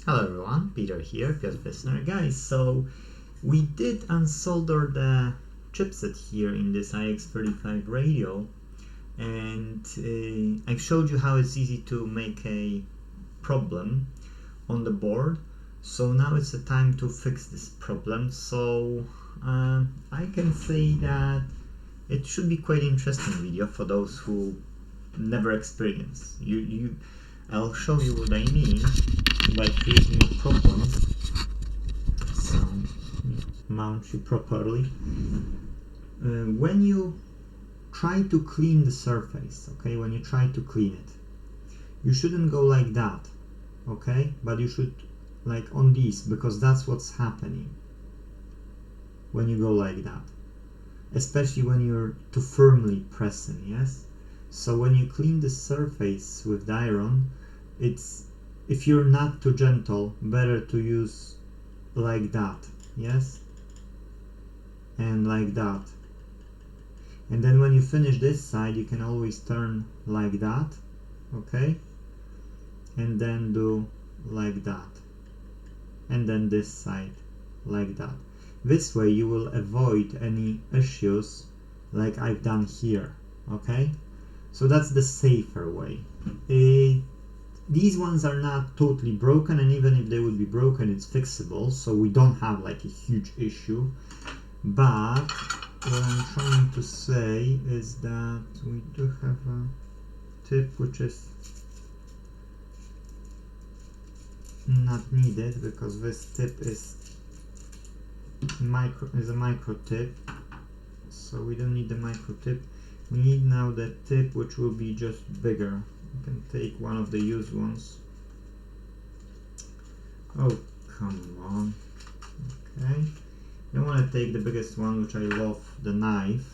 Hello everyone, Peter here, Piotr listener. Guys, so we did unsolder the chipset here in this iX35 radio, and I've showed you how it's easy to make a problem on the board. So now it's the time to fix this problem. So I can say that it should be quite interesting video for those who never experience. I'll show you what I mean by creating a problem. So mount you properly. When you try to clean the surface, okay, when you try to clean it, you shouldn't go like that, okay, but you should like on these, because that's what's happening when you go like that, especially when you're too firmly pressing. Yes, so when you clean the surface with the iron, it's, if you're not too gentle, better to use like that. Yes, and like that. And then when you finish this side, you can always turn like that, okay, and then do like that, and then this side like that. This way you will avoid any issues like I've done here, okay. So that's the safer way. These ones are not totally broken, and even if they would be broken, it's fixable, so we don't have like a huge issue. But what I'm trying to say is that we do have a tip which is not needed, because this tip is a micro tip, so we don't need the micro tip. We need now the tip which will be just bigger. You can take one of the used ones. Oh, come on. Okay. I don't want to take the biggest one, which I love, the knife.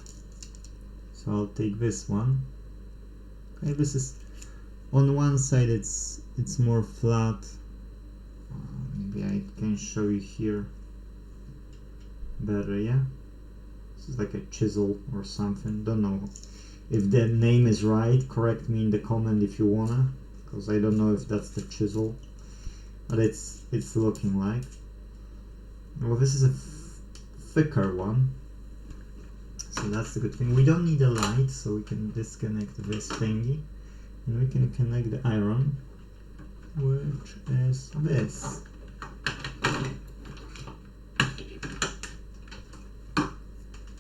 So I'll take this one. Okay, this is on one side. It's more flat. Maybe I can show you here better. Yeah, this is like a chisel or something. Don't know if the name is right. Correct me in the comment if you wanna, because I don't know if that's the chisel, but it's looking like. Well, this is a thicker one, so that's the good thing. We don't need a light, so we can disconnect this thingy, and we can connect the iron, which is this.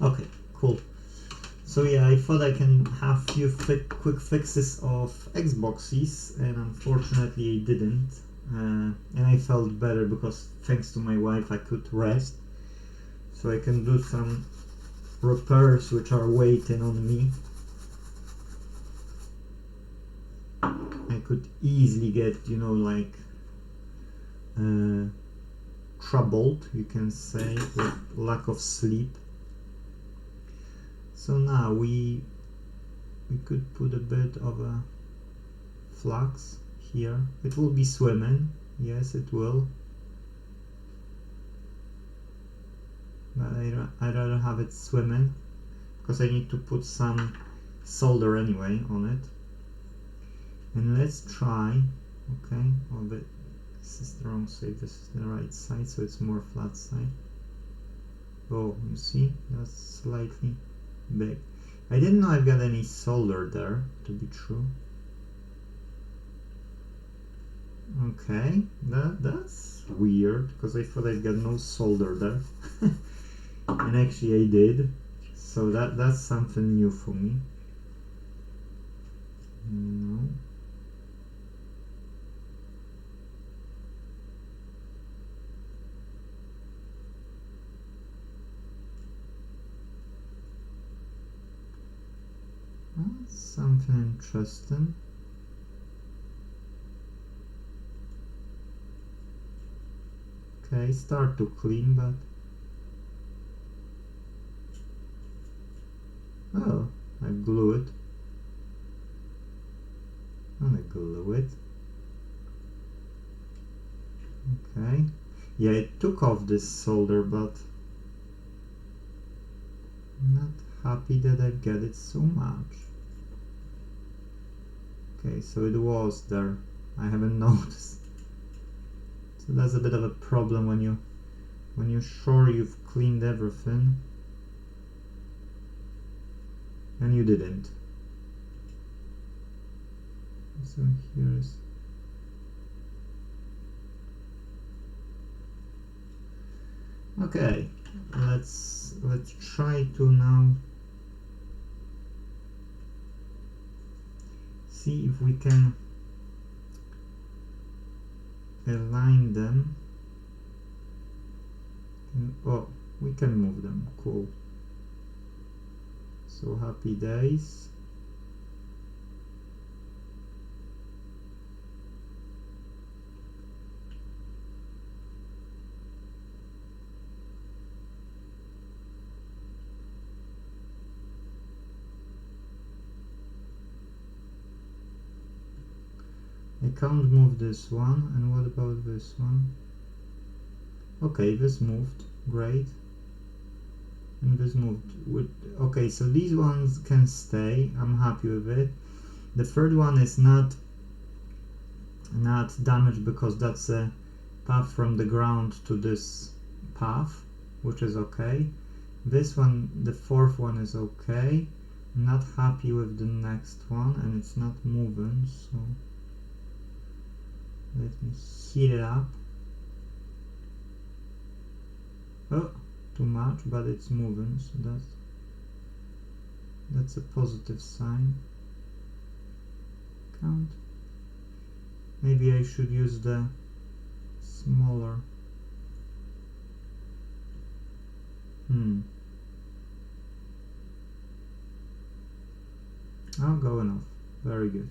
Okay, cool. So yeah, I thought I can have few quick fixes of Xboxes, and unfortunately I didn't. And I felt better because thanks to my wife I could rest. So I can do some repairs which are waiting on me. I could easily get, you know, like troubled, you can say, with lack of sleep. So now we could put a bit of a flux here. It will be swimming, yes it will. But I'd rather have it swimming, because I need to put some solder anyway on it. And let's try, okay, oh, but this is the wrong side, this is the right side, so it's more flat side. Oh, you see, that's slightly big. I didn't know I've got any solder there, to be true. Okay, that's weird, because I thought I've got no solder there. And actually I did, so that's something new for me. No. That's something interesting. Okay, start to clean, but oh, I glue it. And I glue it. Okay. Yeah, it took off this solder, but I'm not happy that I've got it so much. Okay, so it was there. I haven't noticed. It's So that's a bit of a problem when you're sure you've cleaned everything and you didn't. So here's okay. Let's try to now see if we can align them. Oh, we can move them. Cool. So happy days. I can't move this one, and what about this one? Okay, this moved, great. And this moved. Okay, so these ones can stay, I'm happy with it. The third one is not damaged because that's a path from the ground to this path, which is okay. This one, the fourth one, is okay. I'm not happy with the next one, and it's not moving, so let me heat it up. Oh, too much, but it's moving, so that's a positive sign. Count. Maybe I should use the smaller. Oh, go enough. Very good.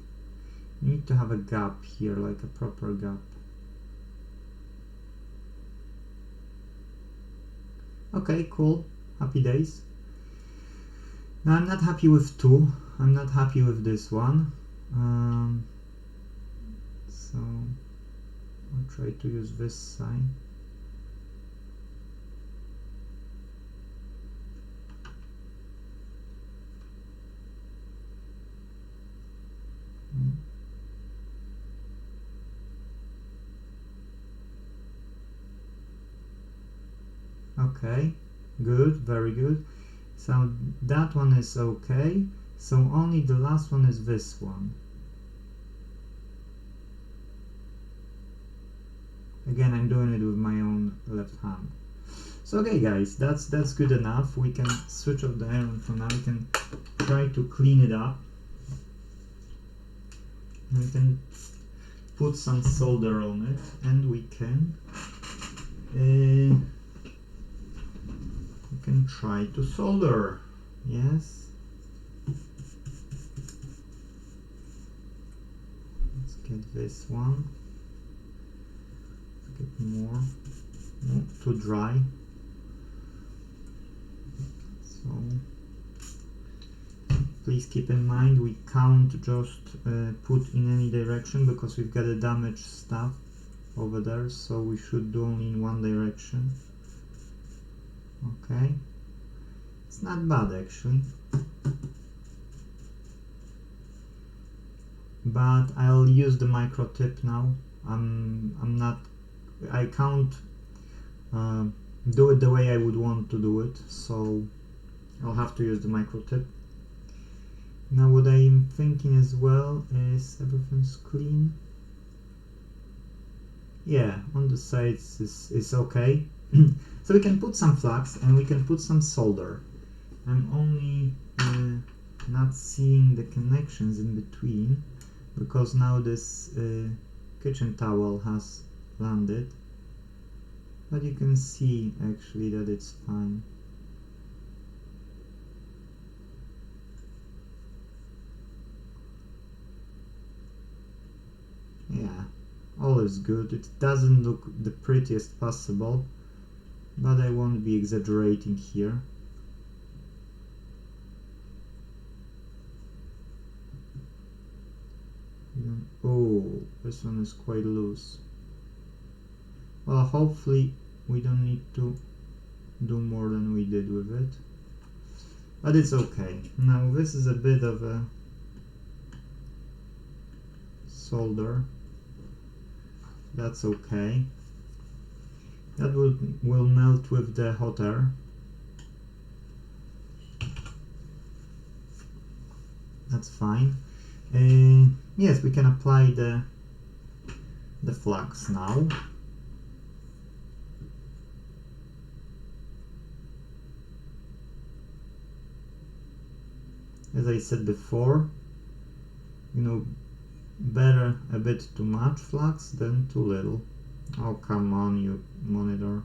You need to have a gap here, like a proper gap. Okay, cool. Happy days. Now I'm not happy with 2. I'm not happy with this one. So I'll try to use this sign. Okay, good, very good. So that one is okay. So only the last one is this one. Again, I'm doing it with my own left hand. So okay guys, that's good enough. We can switch off the iron for now. We can try to clean it up. We can put some solder on it, and we can try to solder. Yes. Let's get this one. Let's get more. No, too dry. So please keep in mind we can't just put in any direction because we've got a damaged stuff over there, so we should do only in one direction. Okay, it's not bad actually, but I'll use the micro tip now. I can't do it the way I would want to do it, so I'll have to use the micro tip. Now what I'm thinking as well is everything's clean. Yeah, on the sides is okay. So we can put some flux and we can put some solder. I'm only not seeing the connections in between because now this kitchen towel has landed, but you can see actually that it's fine. Yeah, all is good. It doesn't look the prettiest possible, but I won't be exaggerating here. Oh, this one is quite loose. Well, hopefully we don't need to do more than we did with it, but it's okay. Now this is a bit of a solder. That's okay. That will melt with the hot air. That's fine. Yes, we can apply the flux now. As I said before, you know, better a bit too much flux than too little. Oh, come on, you monitor.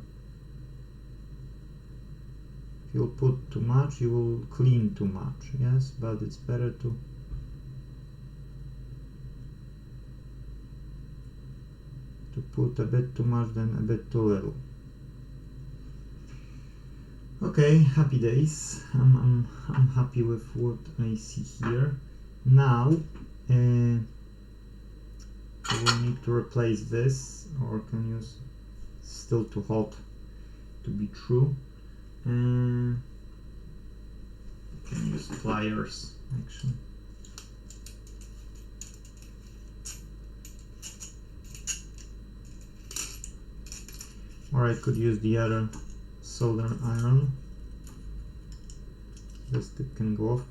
If you'll put too much, you will clean too much, yes, but it's better to put a bit too much than a bit too little. Okay, happy days. I'm happy with what I see here. Now we will need to replace this, or can use still too hot to be true. Can use pliers actually. Or I could use the other solder iron. This tip can go off.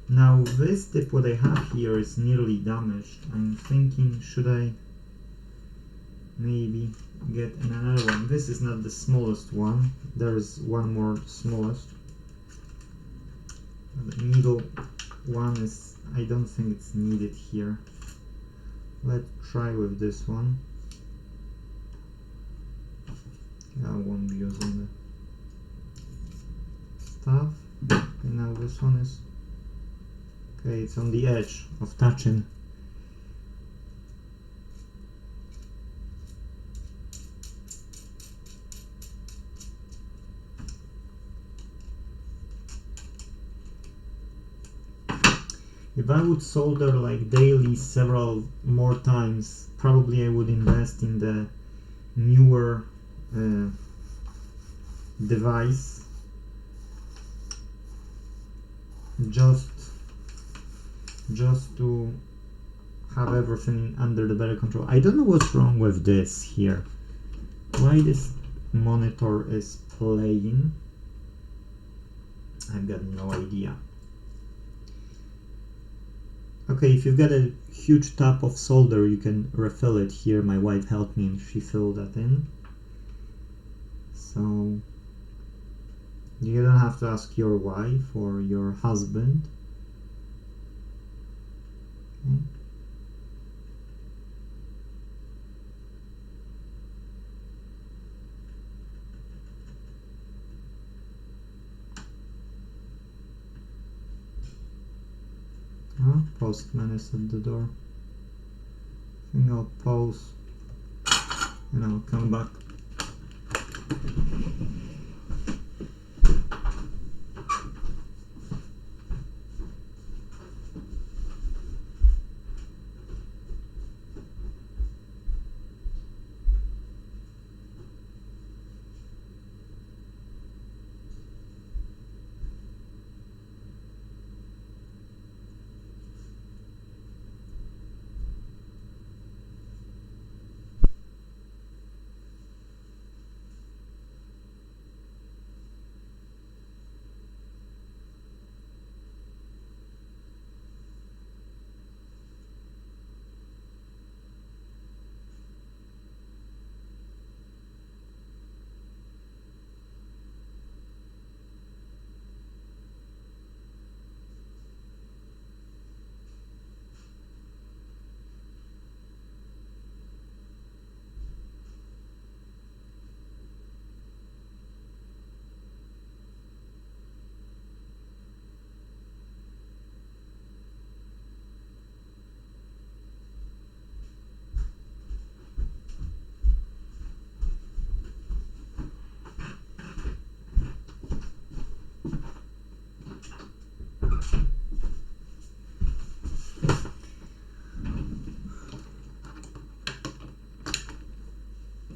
Now this tip, what I have here, is nearly damaged. I'm thinking, should I maybe get another one? This is not the smallest one. There's one more smallest. The middle one is, I don't think it's needed here. Let's try with this one. I won't be using the stuff. Okay, now this one is, okay, it's on the edge of touching. If I would solder like daily several more times, probably I would invest in the newer device, just to have everything under the better control. I don't know what's wrong with this here. Why this monitor is playing, I've got no idea. Okay, if you've got a huge tub of solder, you can refill it here. My wife helped me and she filled that in. So you don't have to ask your wife or your husband. Okay. Oh, postman is at the door. I think I'll pause and I'll come back.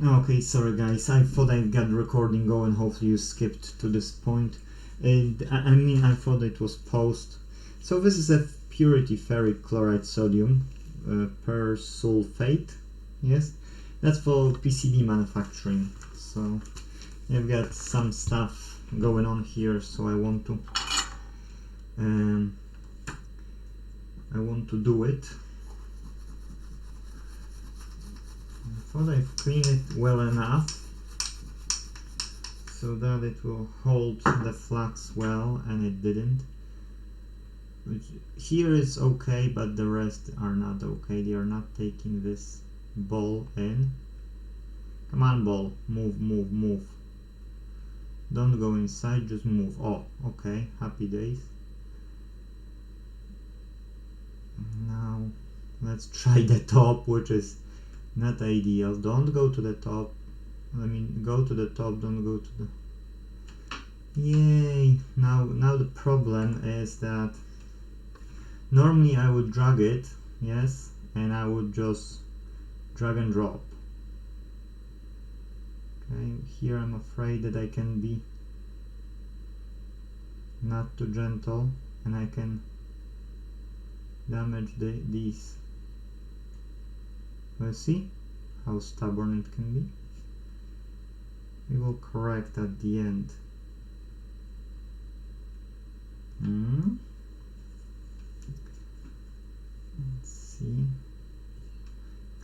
Okay, sorry guys, I thought I got recording going, hopefully you skipped to this point. And I mean, I thought it was post. So this is a purity ferric chloride sodium persulfate, yes. That's for PCB manufacturing. So I've got some stuff going on here, so I want to do it. I thought I've cleaned it well enough so that it will hold the flux well, and it didn't. Which here is okay, but the rest are not okay. They are not taking this ball in. Come on, ball, move, move, move. Don't go inside, just move. Oh, okay, happy days. Now let's try the top, which is not ideal. Don't go to the top. I mean, go to the top, don't go to the... Yay! Now the problem is that normally I would drag it, yes, and I would just drag and drop. Okay, here I'm afraid that I can be not too gentle, and I can damage these. Well, see how stubborn it can be? We will correct at the end. Let's see.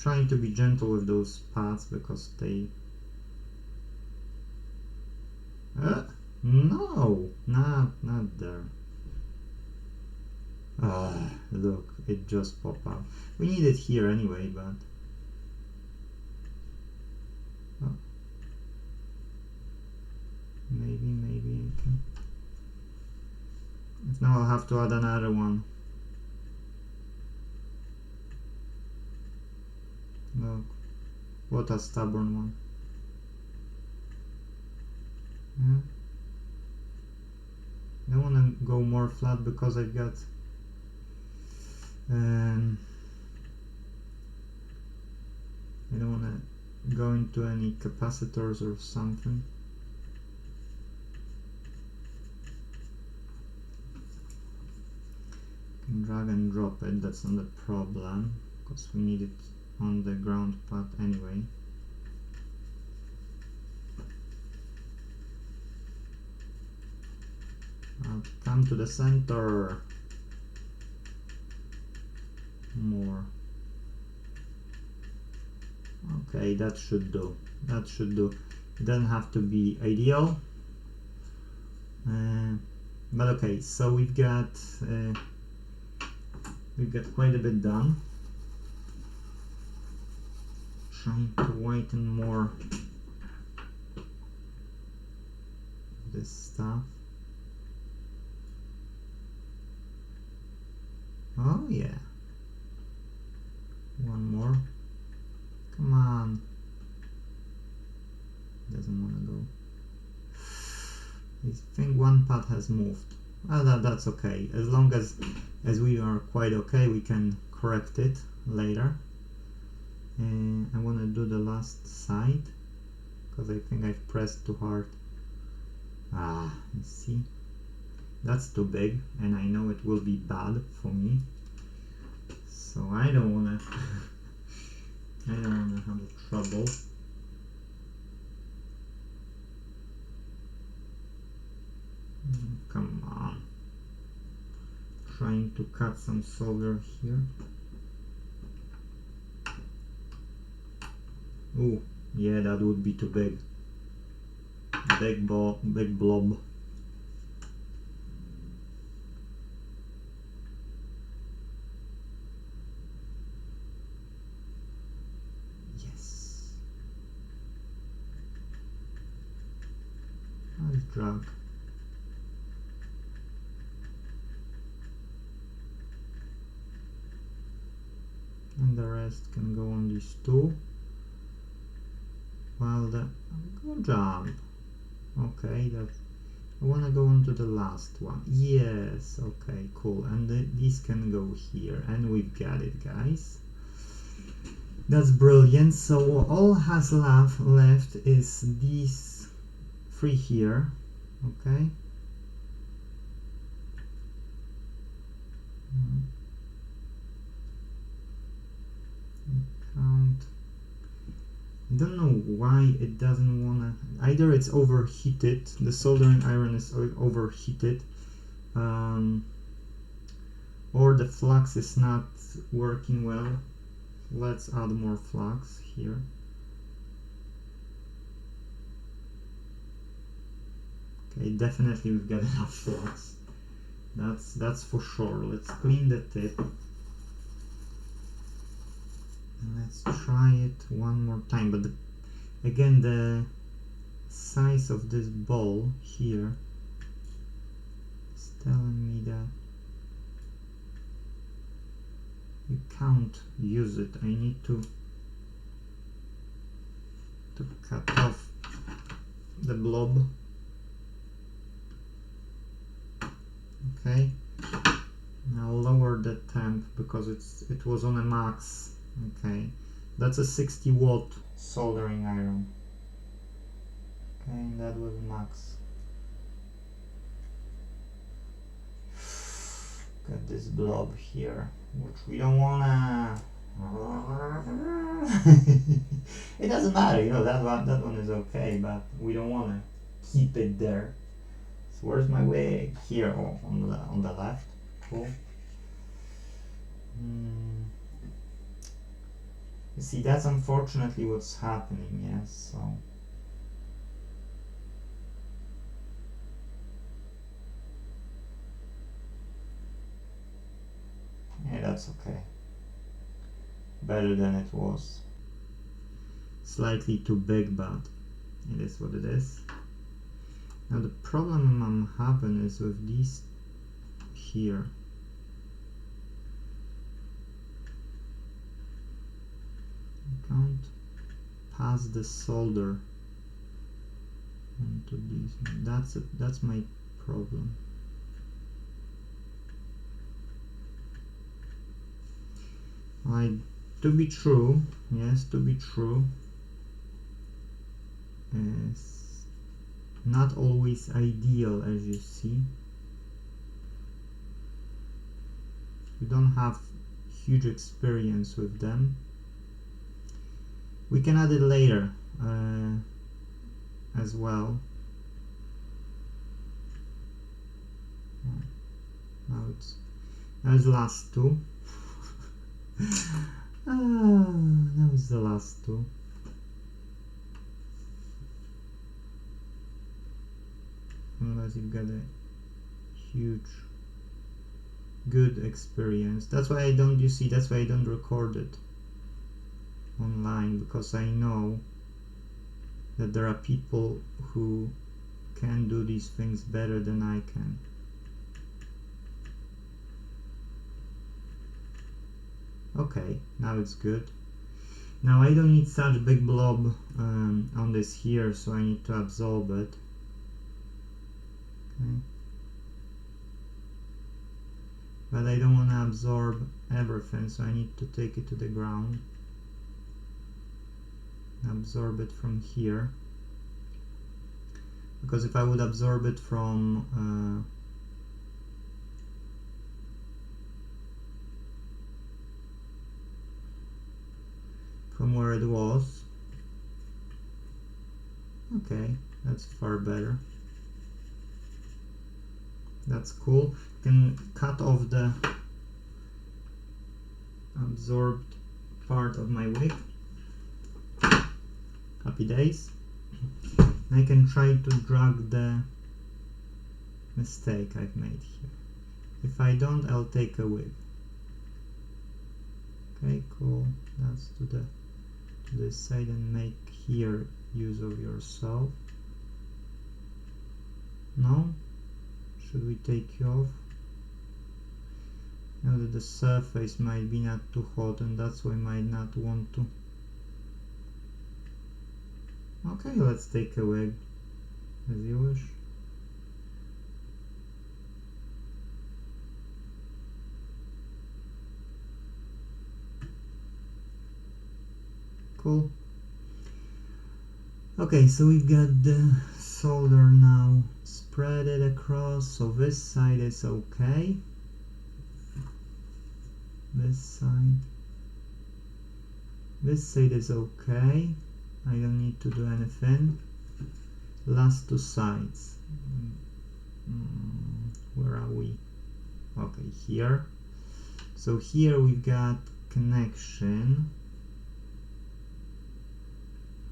Trying to be gentle with those pads because they... no, not there. Look, it just popped out. We need it here anyway, but... oh. Maybe I can... if now I'll have to add another one. Look, what a stubborn one. I don't want to go more flat because I've got I don't want to go into any capacitors or something. Can drag and drop it, that's not a problem because we need it on the ground pad anyway. Come to the center. More. Okay, that should do. That should do. It doesn't have to be ideal. But okay, so we've got quite a bit done. Trying to whiten more this stuff. Oh yeah. One more. Come on. Doesn't want to go. I think one part has moved. Well, that's okay. As long as we are quite okay, we can correct it later. I want to do the last side because I think I've pressed too hard. You see? That's too big, and I know it will be bad for me. So I don't wanna have trouble. Come on. Trying to cut some solder here. Oh, yeah, that would be too big. Big blob. Yes. Nice drag. And the rest can go on these two. Well, good job. Okay, I want to go on to the last one. Yes, okay, cool. And these can go here, and we've got it, guys. That's brilliant. So all has left is these three here. Okay. Count. Don't know why it doesn't wanna. Either it's overheated, the soldering iron is overheated, or the flux is not working well. Let's add more flux here. Okay, definitely we've got enough flux. That's for sure. Let's clean the tip. And let's try it one more time. But again, the size of this ball here is telling me that you can't use it. I need to cut off the blob. Okay, now lower the temp because it was on a max. Okay, that's a 60-watt soldering iron. Okay, that was max. Got this blob here, which we don't wanna. It doesn't matter, you know, that one is okay, but we don't wanna keep it there. So where's my wig? Here, oh, on the left. Cool. You see, that's unfortunately what's happening. Yes, so. Yeah, that's okay. Better than it was. Slightly too big, but it is what it is. Now the problem I'm having is with these here. I can't pass the solder onto these. That's my problem. To be true, yes, to be true is not always ideal, as you see. We don't have huge experience with them. We can add it later as well. Now it's last two. That was the last two. Unless you've got a huge good experience. That's why I don't, you see, that's why I don't record it online, because I know that there are people who can do these things better than I can. Okay, now it's good. Now I don't need such a big blob on this here, so I need to absorb it. Okay. But I don't want to absorb everything, so I need to take it to the ground. Absorb it from here. Because if I would absorb it from where it was, okay, that's far better. That's cool. Can cut off the absorbed part of my wig. Happy days. I can try to drag the mistake I've made here. If I don't, I'll take a wig. Okay, cool. That's to this side, and make here use of yourself. No? Should we take you off? Now that the surface might be not too hot, and that's why I might not want to. Okay, let's take a wig, as you wish. Cool. Okay, so we've got the solder now spread it across, so this side is okay. This side is okay. I don't need to do anything. Last two sides. Where are we? Okay, here. So here we've got connection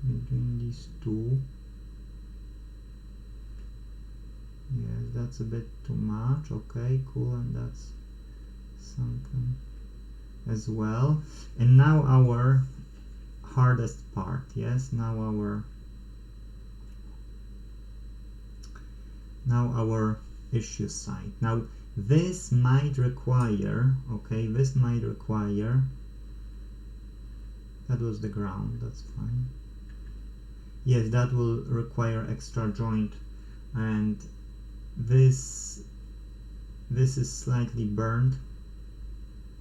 between these two. Yes, that's a bit too much. Okay, cool, and that's something as well. And now our hardest part. Yes, now our issue side. Now this might require, okay, this might require, that was the ground, that's fine. Yes, that will require extra joint, and this is slightly burned,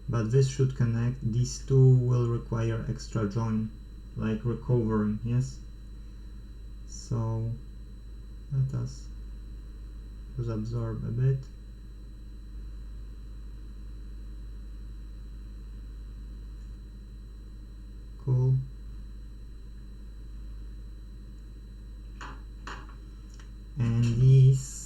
but this should connect. These two will require extra joint, like recovering, yes. So let us just absorb a bit. Cool. And these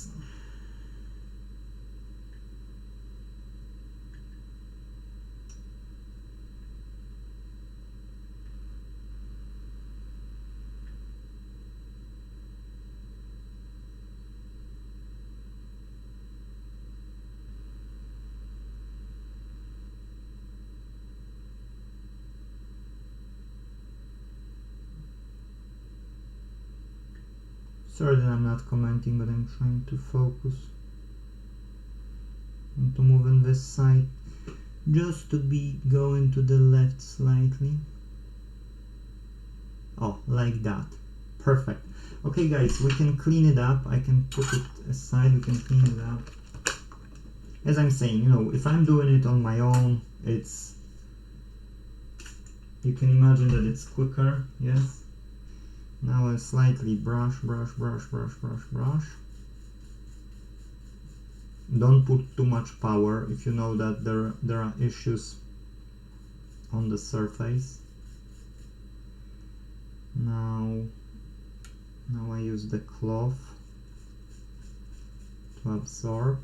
sorry that I'm not commenting, but I'm trying to focus and to move on this side just to be going to the left slightly. Oh, like that. Perfect. Okay guys, we can clean it up. I can put it aside, we can clean it up. As I'm saying, you know, if I'm doing it on my own, it's, you can imagine that it's quicker, yes. Now I slightly brush. Don't put too much power if you know that there are issues on the surface. Now I use the cloth to absorb.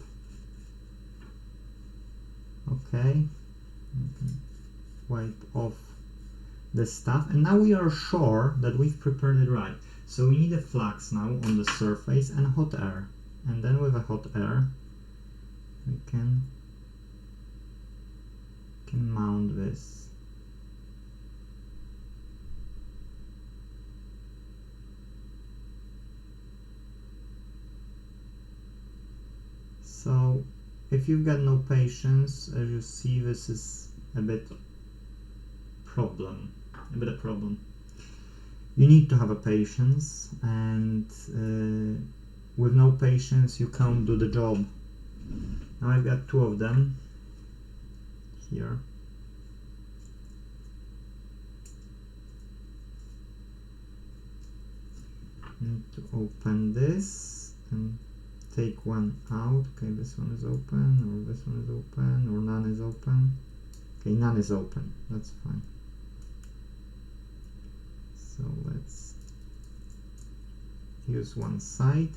Okay, you can wipe off the stuff, and now we are sure that we've prepared it right. So we need a flux now on the surface and hot air, and then with a hot air we can mount this. So if you've got no patience, as you see, this is a bit a problem. You need to have a patience, and with no patience you can't do the job. Now I've got two of them here. Need to open this and take one out. Okay, this one is open, or this one is open, or none is open. Okay, none is open, that's fine. So let's use one side.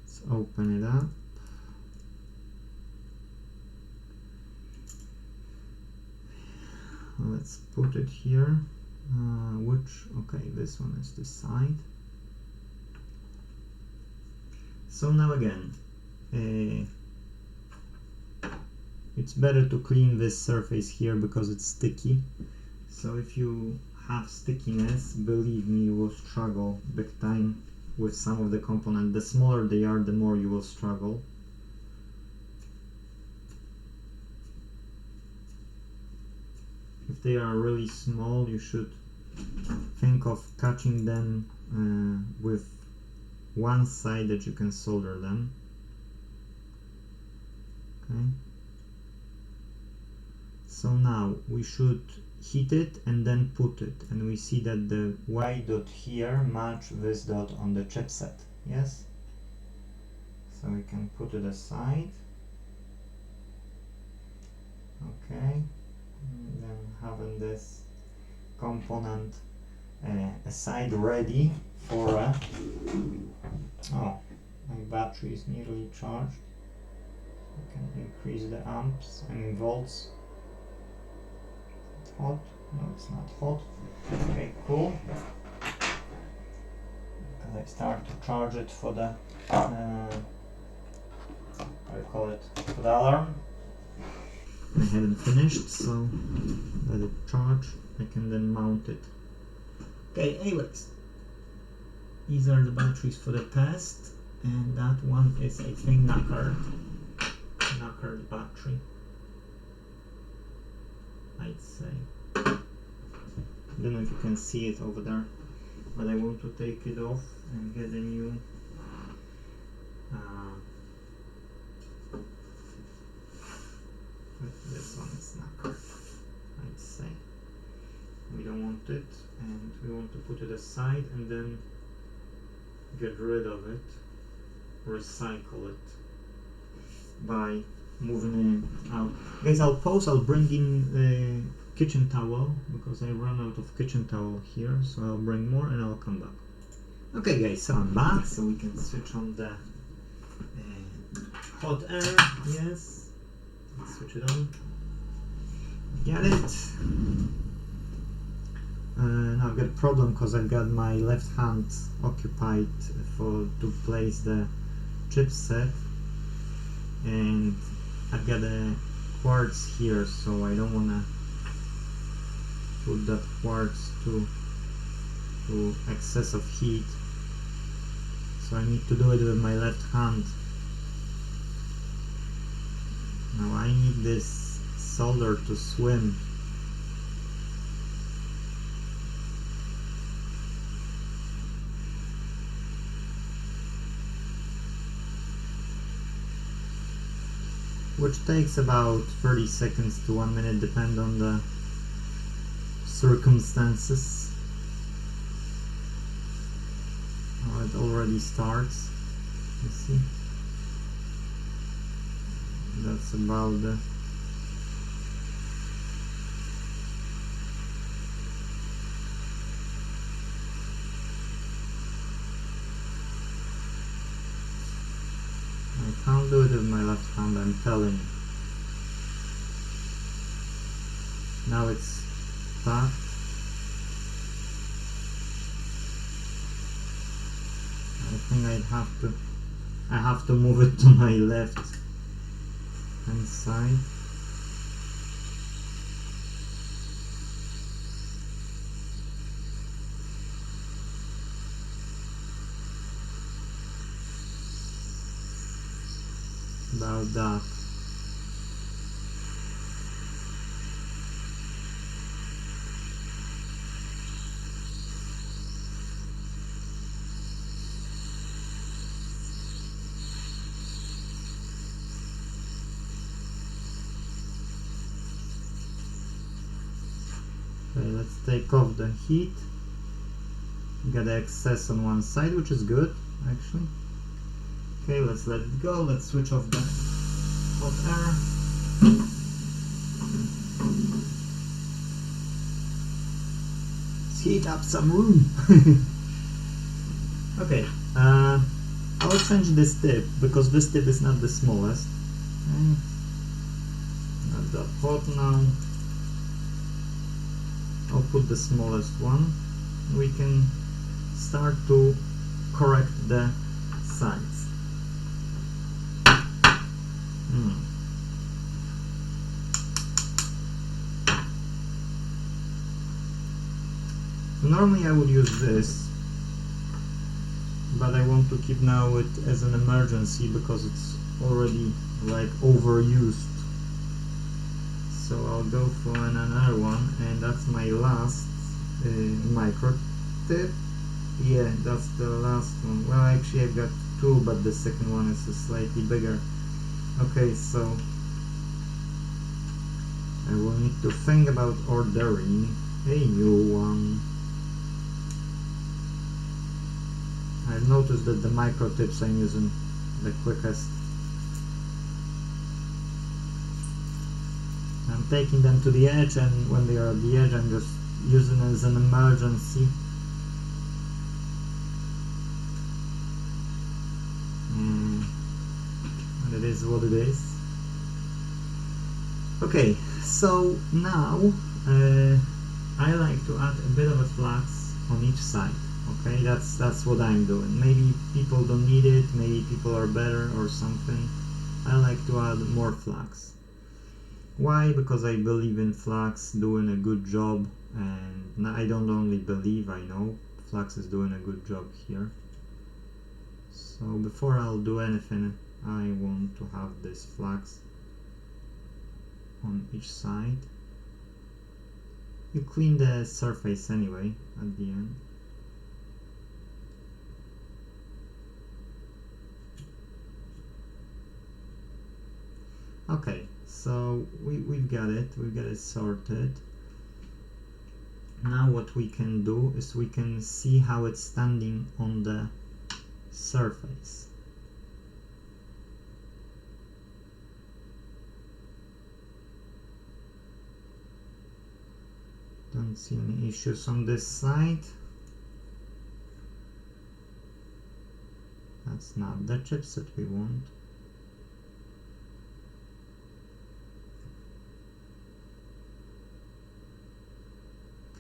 Let's open it up. Let's put it here. Okay, this one is the side. So now again, it's better to clean this surface here because it's sticky. So if you have stickiness, believe me, you will struggle big time with some of the components. The smaller they are, the more you will struggle. If they are really small, you should think of catching them with one side that you can solder them. Okay. So now we should heat it and then put it, and we see that the Y dot here match this dot on the chipset. Yes. So we can put it aside. Okay. And then having this component a side ready for a... Oh, my battery is nearly charged. I can increase the amps, I mean volts. It's hot? No, it's not hot. Okay, cool. Because I start to charge it for the what do you call it? For the alarm. I haven't finished, so let it charge. I can then mount it. Okay, anyways, these are the batteries for the test, and that one is, I think, knackered battery, I'd say. I don't know if you can see it over there, but I want to take it off and get a new this one is knackered, I'd say. We don't want it, and we want to put it aside and then get rid of it, recycle it by moving it out. Guys, I'll pause, I'll bring in a kitchen towel because I ran out of kitchen towel here, so I'll bring more and I'll come back. Okay guys, so I'm back, so we can switch on the hot air. Yes, let's switch it on. Get it. I've got a problem because I've got my left hand occupied to place the chipset, and I've got a quartz here, so I don't wanna put that quartz to excess of heat, so I need to do it with my left hand. Now I need this solder to swim. Which takes about 30 seconds to 1 minute, depend on the circumstances. Oh, it already starts. You see? That's about the... I can't do it with my left hand, I'm telling you. Now it's back. I think I have to move it to my left hand side. About that. Okay, let's take off the heat. Got the excess on one side, which is good actually. Okay, let's let it go. Let's switch off the hot air. Let's heat up some room. Okay, I will change this tip because this tip is not the smallest. Okay. Not that hot now. I'll put the smallest one. We can start to correct the sides. So normally I would use this, but I want to keep now it as an emergency because it's already like overused. So I'll go for another one, and that's my last micro tip. Yeah, that's the last one. Well, actually I've got two, but the second one is slightly bigger. Okay, so I will need to think about ordering a new one. I've noticed that the micro tips I'm using the quickest. I'm taking them to the edge, and when they are at the edge I'm just using it as an emergency is what it is. Okay, so now I like to add a bit of a flux on each side. Okay, that's what I'm doing. Maybe people don't need it, maybe people are better or something. I like to add more flux. Why? Because I believe in flux doing a good job, and I don't only believe, I know flux is doing a good job here. So before I'll do anything, I want to have this flux on each side. You clean the surface anyway at the end. Okay, so we've got it sorted. Now what we can do is we can see how it's standing on the surface. Don't see any issues on this side. That's not the chipset we want.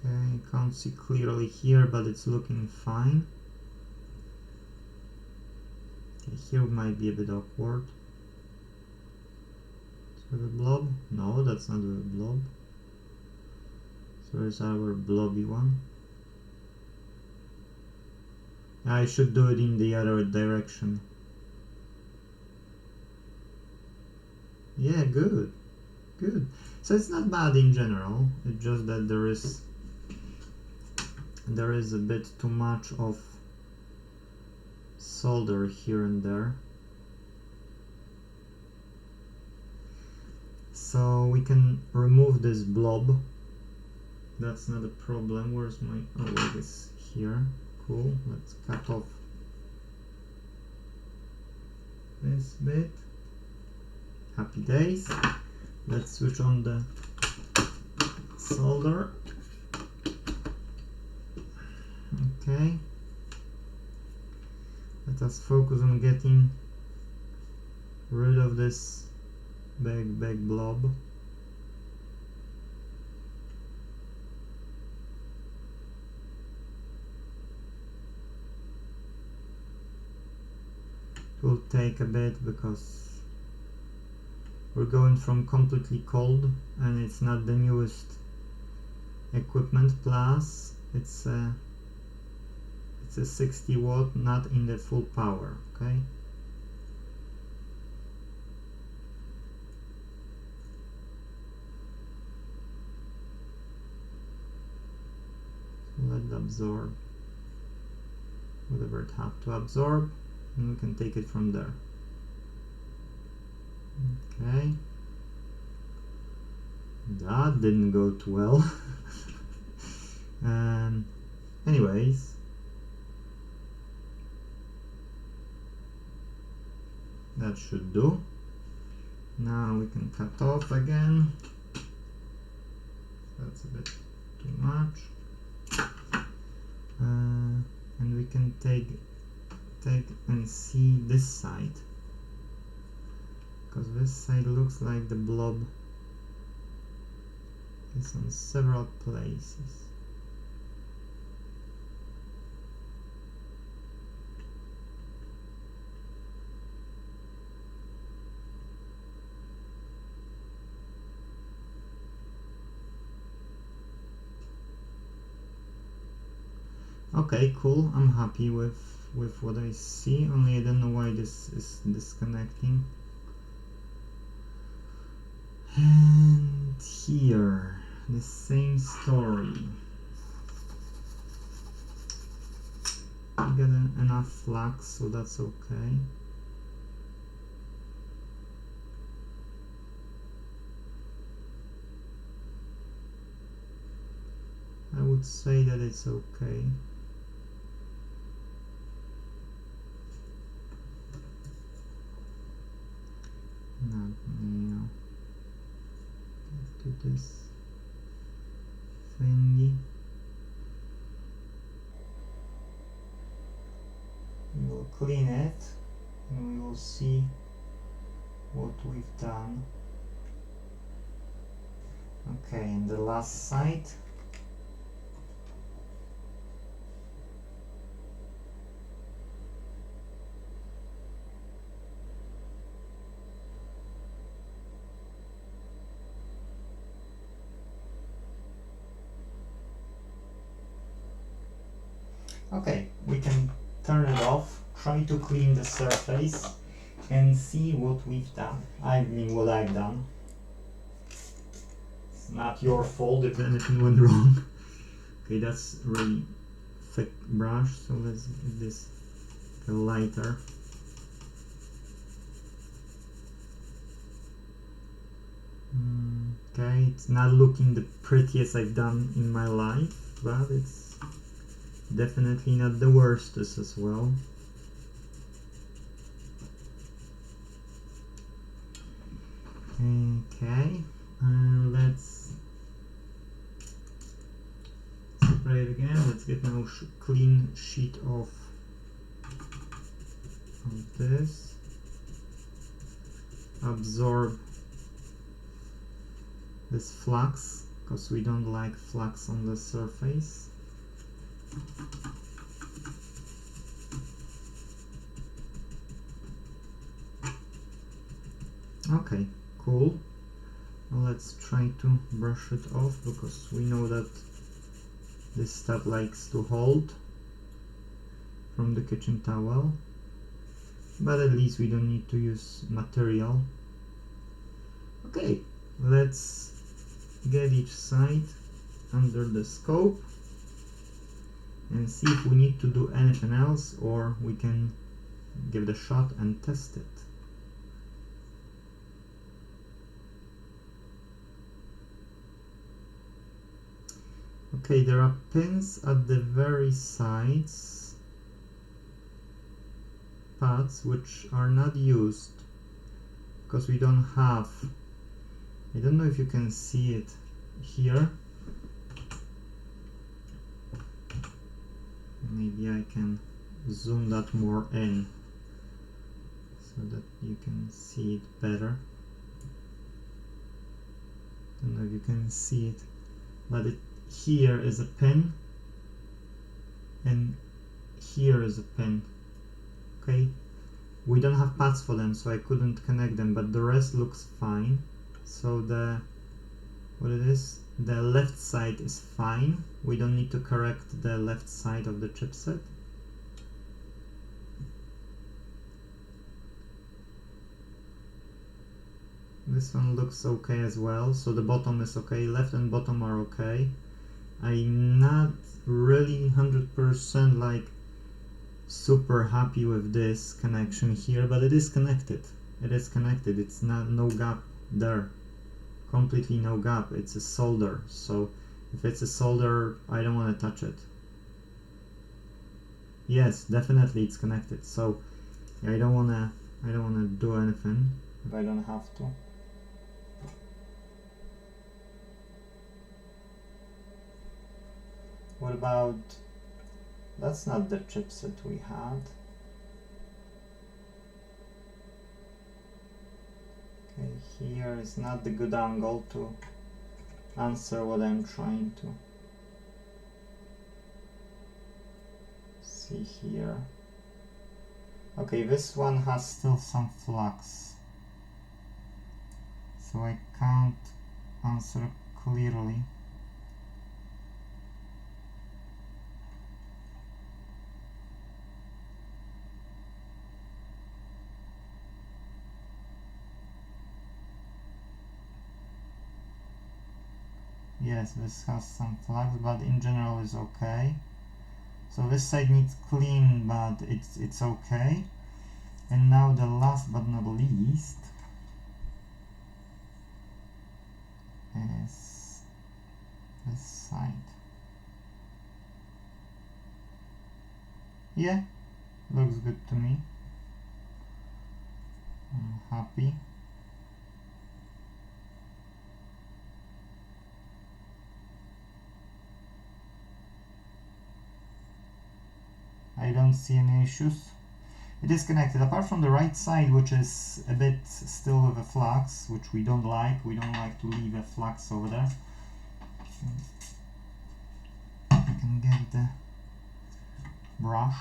Okay, can't see clearly here, but it's looking fine. Okay, here might be a bit awkward. So the blob? No, that's not a blob. So where's our blobby one? I should do it in the other direction. Yeah, good. Good. So it's not bad in general, it's just that there is a bit too much of solder here and there. So we can remove this blob. That's not a problem. Where's my... oh, it is here. Cool. Let's cut off this bit. Happy days. Let's switch on the solder. Okay. Let us focus on getting rid of this big blob. It will take a bit because we're going from completely cold and it's not the newest equipment, plus it's a 60 watt, not in the full power. Okay, so let it absorb whatever it has to absorb, and we can take it from there. Okay, that didn't go too well. Anyways, that should do. Now we can cut off again. That's a bit too much. And we can take and see this side, because this side looks like the blob is on several places. Okay, cool. I'm happy with what I see, only I don't know why this is disconnecting. And here, the same story. We got enough flux, so that's okay. I would say that it's okay. Now, let's do this thingy. We will clean it and we will see what we've done. Okay, and the last side. Okay, we can turn it off, try to clean the surface and see what we've done. I mean what I've done. It's not your fault if anything went wrong. Okay, that's really thick brush, so let's give this a lighter. Okay, it's not looking the prettiest I've done in my life, but it's definitely not the worst as well. Okay, let's separate again. Let's get now clean sheet of this. Absorb this flux, because we don't like flux on the surface. Okay, cool. Now let's try to brush it off, because we know that this stuff likes to hold from the kitchen towel, but at least we don't need to use material. Okay, let's get each side under the scope and see if we need to do anything else, or we can give it a shot and test it. Okay, there are pins at the very sides, pads which are not used because we don't have, I don't know if you can see it here, maybe I can zoom that more in so that you can see it better. Don't know if you can see it, but here is a pin and here is a pin. Okay, we don't have pads for them, so I couldn't connect them, but the rest looks fine. So the left side is fine. We don't need to correct the left side of the chipset. This one looks okay as well, so the bottom is okay, left and bottom are okay. I'm not really 100% like super happy with this connection here, but it is connected. It is connected, it's not no gap there. Completely no gap, it's a solder. So if it's a solder, I don't want to touch it. Yes, definitely it's connected. So I don't wanna do anything if I don't have to. What about, that's not the chipset we had. Okay, here is not the good angle to answer what I'm trying to see here. Okay, this one has still some flux, so I can't answer clearly. Yes, this has some flux, but in general is okay. So this side needs clean, but it's okay. And now the last but not least is this side. Yeah, looks good to me. I'm happy. I don't see any issues. it is connected, apart from the right side, which is a bit still with a flux, which we don't like. We don't like to leave a flux over there. I can get the brush.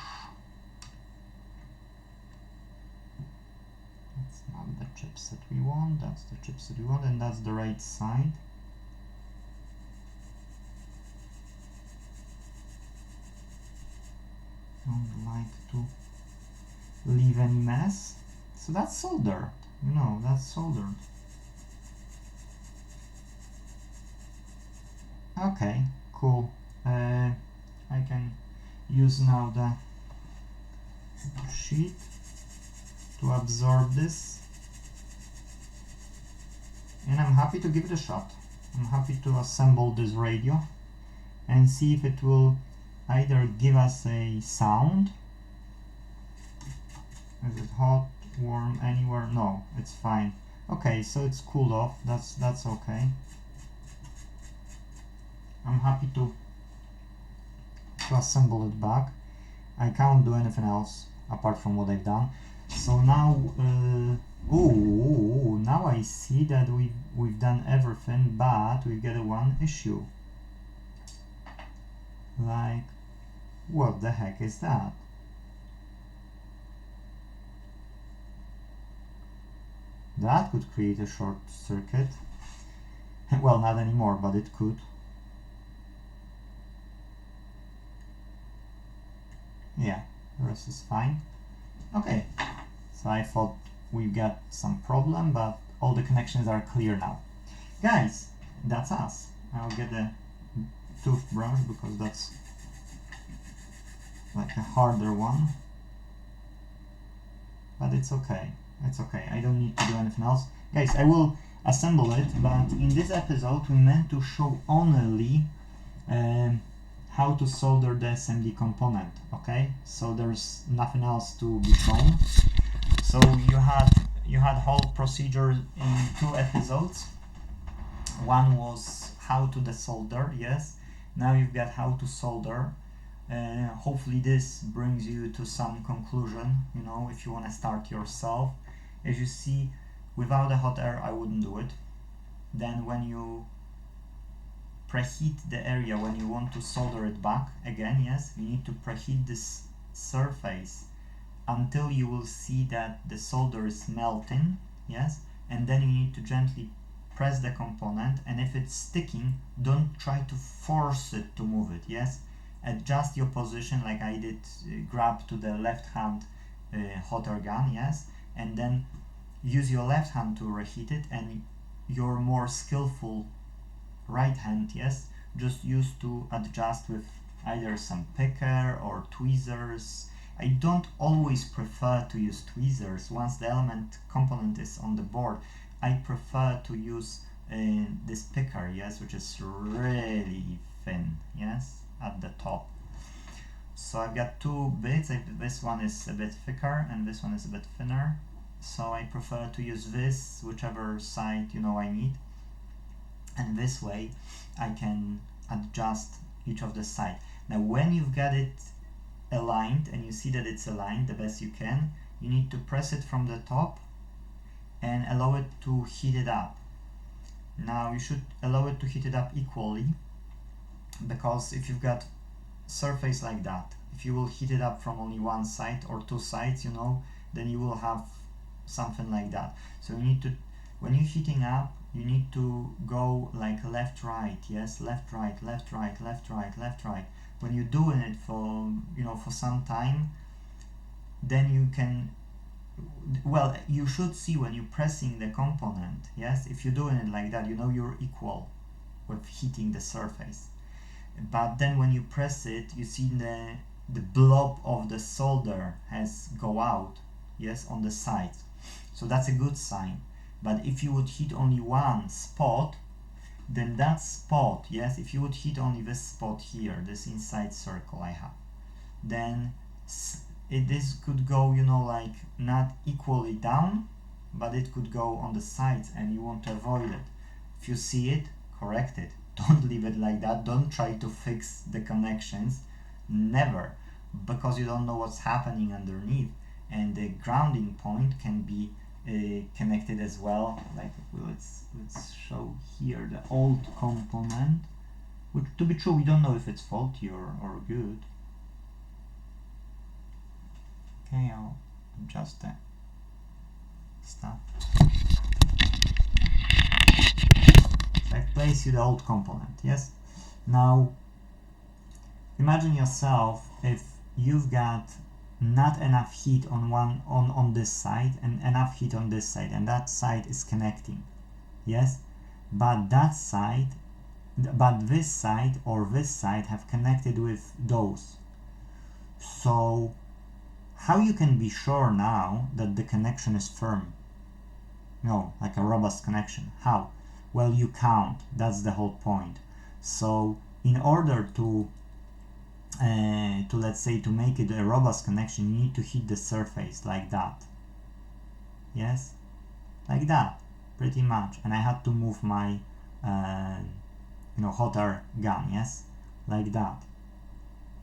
That's not the chipset we want, that's the chipset we want, and that's the right side. Don't like to leave any mess. So that's soldered, you know, that's soldered. Okay, cool. I can use now the sheet to absorb this, and I'm happy to give it a shot. I'm happy to assemble this radio and see if it will either give us a sound. Is it hot, warm, anywhere? No, it's fine. Okay, so it's cooled off. That's okay. I'm happy to assemble it back. I can't do anything else apart from what I've done. So now, now I see that we've done everything, but we get one issue. Like, what the heck is that? That could create a short circuit. Well, not anymore, but it could. Yeah, the rest is fine. Okay, so I thought we got some problem, but all the connections are clear now. Guys, that's us. I'll get a toothbrush because that's like a harder one. But it's okay. It's okay. I don't need to do anything else. Guys, I will assemble it, but in this episode we meant to show only how to solder the SMD component, okay? So there's nothing else to be shown. So you had whole procedure in 2 episodes. One was how to desolder, yes. Now you've got how to solder. Hopefully this brings you to some conclusion, you know, if you want to start yourself. As you see, without the hot air I wouldn't do it. Then when you preheat the area, when you want to solder it back again, yes, you need to preheat this surface until you will see that the solder is melting, yes, and then you need to gently press the component, and if it's sticking, don't try to force it to move it, yes. Adjust your position like I did, grab to the left hand hot air gun, yes, and then use your left hand to reheat it, and your more skillful right hand, yes, just use to adjust with either some picker or tweezers. I don't always prefer to use tweezers. Once the element component is on the board, I prefer to use this picker, yes, which is really thin, yes, at the top. So I've got 2 bits. This one is a bit thicker and this one is a bit thinner, so I prefer to use this, whichever side, you know, I need, and this way I can adjust each of the sides. Now when you've got it aligned and you see that it's aligned the best you can, you need to press it from the top and allow it to heat it up. Now you should allow it to heat it up equally, because if you've got surface like that, if you will heat it up from only one side or 2 sides, you know, then you will have something like that. So you need to, when you're heating up, you need to go like left right, yes, left right, left right, left right, left right. When you're doing it for, you know, for some time, then you can, well, you should see when you're pressing the component, yes, if you're doing it like that, you know, you're equal with heating the surface. But then when you press it, you see the blob of the solder has go out, yes, on the sides. So that's a good sign. But if you would hit only one spot, then that spot, yes, if you would hit only this spot here, this inside circle I have, then this could go, you know, like not equally down, but it could go on the sides, and you want to avoid it. If you see it, correct it. Don't leave it like that. Don't try to fix the connections. Never, because you don't know what's happening underneath. And grounding point can be connected as well. Like let's show here the old component, which to be true we don't know if it's faulty or good. Okay, I'll adjust the stuff. So I've placed you the old component, yes? Now imagine yourself if you've got not enough heat on this side and enough heat on this side, and that side is connecting, yes, but this side or this side have connected with those. So how you can be sure now that the connection is firm, like a robust connection? How? Well, you count. That's the whole point. So in order to let's say to make it a robust connection, you need to hit the surface like that, yes, like that pretty much. And I had to move my hot air gun, yes, like that.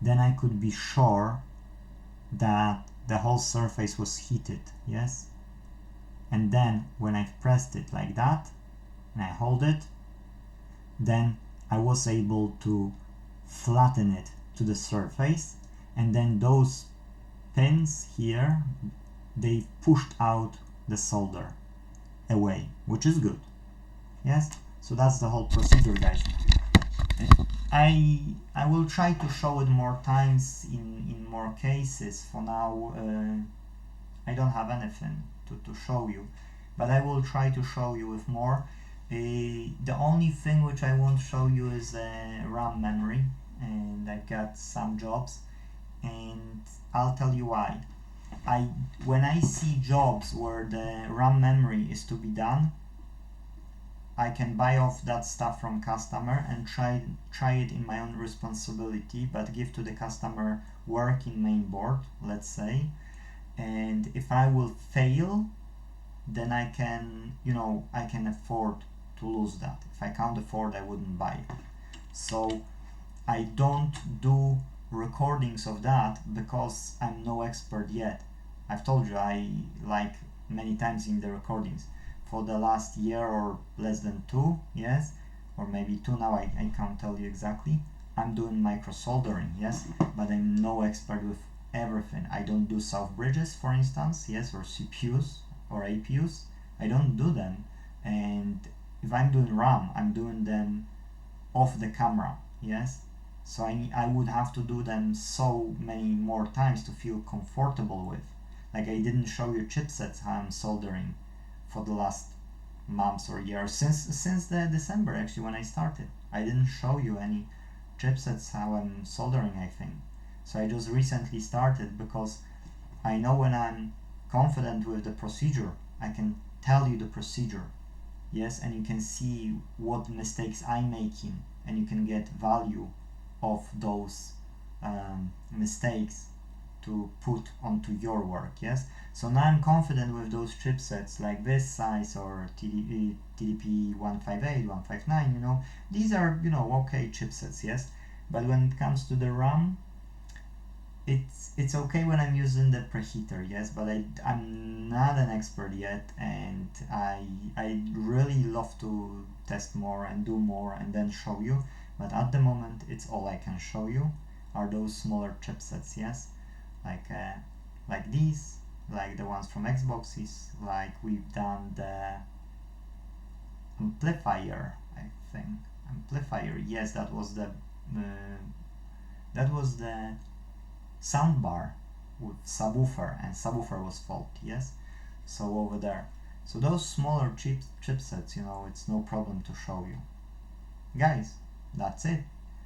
Then I could be sure that the whole surface was heated, yes. And then when I've pressed it like that and I hold it, then I was able to flatten it to the surface, and then those pins here, they pushed out the solder away, which is good, yes. So that's the whole procedure, guys. I will try to show it more times in more cases. For now I don't have anything to show you, but I will try to show you with more. The only thing which I won't show you is RAM memory, and I've got some jobs, and I'll tell you why. When I see jobs where the RAM memory is to be done, I can buy off that stuff from customer and try it in my own responsibility, but give to the customer working mainboard, let's say. And if I will fail, then I can afford to lose that. If I can't afford, I wouldn't buy it. So I don't do recordings of that because I'm no expert yet. I've told you, I like many times in the recordings, for the last year or less than 2, yes, or maybe 2 now, I can't tell you exactly, I'm doing micro soldering, yes, but I'm no expert with everything. I don't do south bridges, for instance, yes, or CPUs or APUs. I don't do them. And if I'm doing RAM, I'm doing them off the camera, yes. So I would have to do them so many more times to feel comfortable with. Like I didn't show you chipsets how I'm soldering for the last months or years, since the December actually when I started. I didn't show you any chipsets how I'm soldering, I think. So I just recently started because I know when I'm confident with the procedure, I can tell you the procedure, yes, and you can see what mistakes I'm making, and you can get value of those mistakes to put onto your work, yes. So now I'm confident with those chipsets like this size or TDP 158, 159, these are, okay chipsets, yes. But when it comes to the RAM, it's okay when I'm using the preheater, yes, but I'm not an expert yet, and I really love to test more and do more and then show you, but at the moment it's all I can show you are those smaller chipsets, yes, like these, like the ones from Xboxes, like we've done the amplifier, I think, yes, that was the soundbar with subwoofer, and subwoofer was faulty, yes. So over there, so those smaller chipsets, it's no problem to show you, guys. That's it.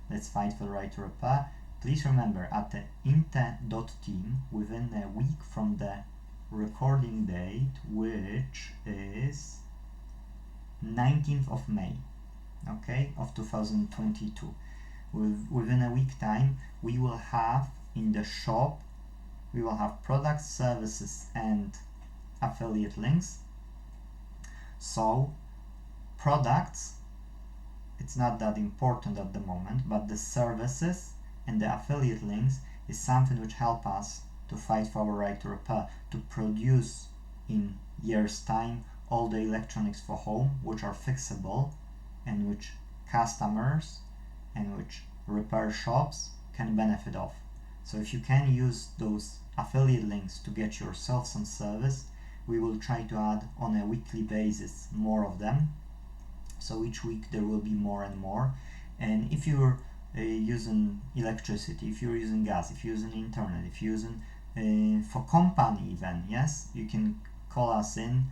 Let's fight for the right to repair. Please remember, at the Inte.Team, within a week from the recording date, which is 19th of May, okay, of 2022, within a week time, we will have in the shop, we will have products, services, and affiliate links. So products, it's not that important at the moment, but the services and the affiliate links is something which help us to fight for our right to repair, to produce in years' time all the electronics for home which are fixable and which customers and which repair shops can benefit of. So if you can use those affiliate links to get yourself some service, we will try to add on a weekly basis more of them. So each week there will be more and more. And if you're using electricity, if you're using gas, if you're using internet, if you're using for company even, yes, you can call us in.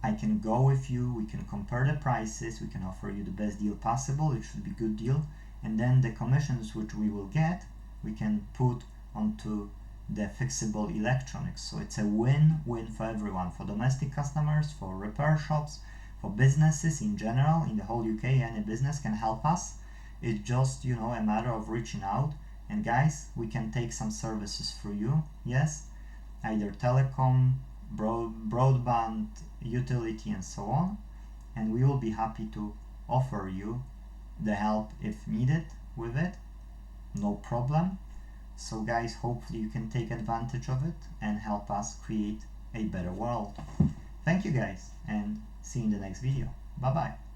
I can go with you, we can compare the prices, we can offer you the best deal possible, it should be a good deal, and then the commissions which we will get, we can put onto the fixable electronics. So it's a win-win for everyone, for domestic customers, for repair shops, for businesses in general. In the whole UK, any business can help us. It's just, you know, a matter of reaching out. And guys, we can take some services for you, yes, either telecom, broadband, utility, and so on, and we will be happy to offer you the help if needed with it, no problem. So guys, hopefully you can take advantage of it and help us create a better world. Thank you guys, and see you in the next video. Bye bye.